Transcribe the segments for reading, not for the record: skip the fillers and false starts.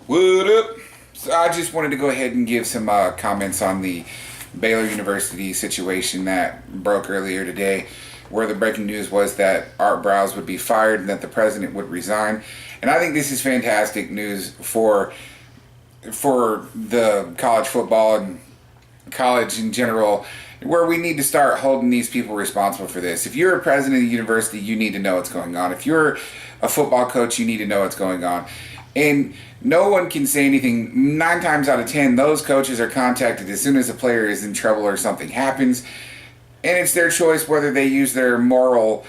Wud Up? So I just wanted to go ahead and give some comments on the Baylor University situation that broke earlier today, where the breaking news was that Art Browse would be fired and that the president would resign. And I think this is fantastic news for the college football and college in general, where we need to start holding these people responsible for this. If you're a president of the university, you need to know what's going on. If you're a football coach, you need to know what's going on. And no one can say anything. 9 times out of 10, those coaches are contacted as soon as a player is in trouble or something happens. And it's their choice whether they use their morals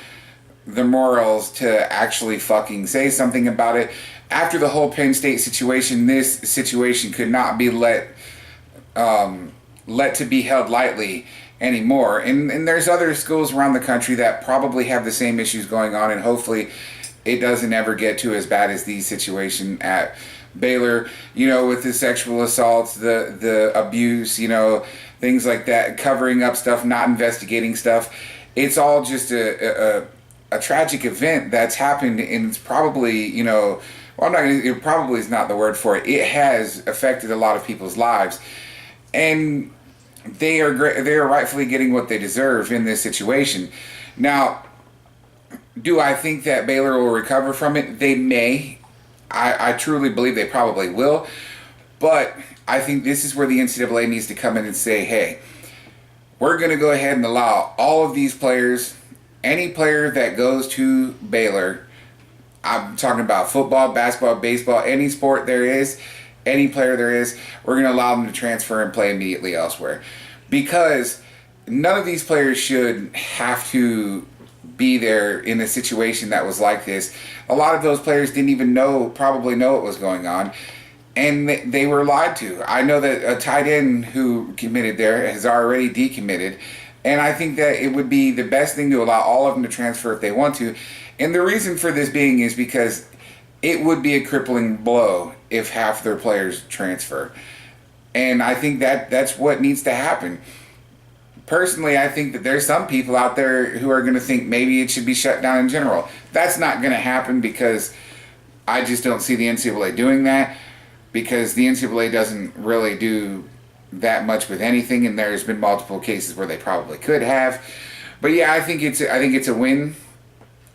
to actually fucking say something about it. After the whole Penn State situation, this situation could not be let to be held lightly anymore. And there's other schools around the country that probably have the same issues going on, and hopefully it doesn't ever get to as bad as the situation at Baylor, with the sexual assaults, the abuse, things like that, covering up stuff, not investigating stuff. It's all just a tragic event that's happened, and it's probably, it probably is not the word for it. It has affected a lot of people's lives, and they are rightfully getting what they deserve in this situation. Now, do I think that Baylor will recover from it? They may. I truly believe they probably will. But I think this is where the NCAA needs to come in and say, hey, we're going to go ahead and allow all of these players, any player that goes to Baylor, I'm talking about football, basketball, baseball, any sport there is, any player there is, we're going to allow them to transfer and play immediately elsewhere. Because none of these players should have to be there in a situation that was like this. A lot of those players didn't even probably know what was going on, and they were lied to. I know that a tight end who committed there has already decommitted, and I think that it would be the best thing to allow all of them to transfer if they want to. And the reason for this being is because it would be a crippling blow if half their players transfer. And I think that that's what needs to happen. Personally, I think that there's some people out there who are going to think maybe it should be shut down in general. That's not going to happen because I just don't see the NCAA doing that, because the NCAA doesn't really do that much with anything, and there's been multiple cases where they probably could have. But yeah, I think it's a win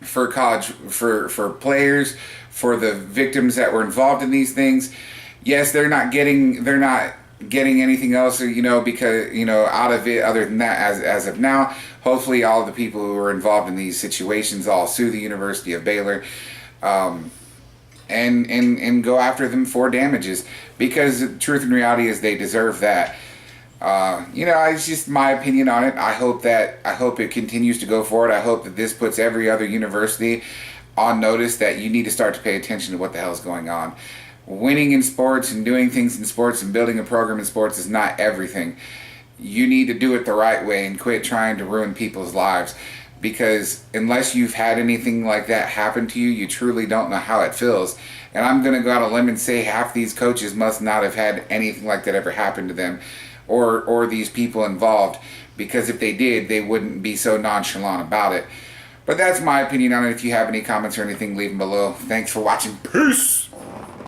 for college, for players, for the victims that were involved in these things. Yes, they're not getting anything else, because, out of it other than that as of now. Hopefully all of the people who are involved in these situations all sue the University of Baylor, and go after them for damages, because the truth and reality is they deserve that. It's just my opinion on it. I hope it continues to go forward. I hope that this puts every other university on notice that you need to start to pay attention to what the hell is going on. Winning in sports and doing things in sports and building a program in sports is not everything. You need to do it the right way and quit trying to ruin people's lives, because unless you've had anything like that happen to you, you truly don't know how it feels. And I'm going to go out on a limb and say half these coaches must not have had anything like that ever happen to them, or these people involved, because if they did, they wouldn't be so nonchalant about it. But that's my opinion on it. If you have any comments or anything, leave them below. Thanks for watching. Peace!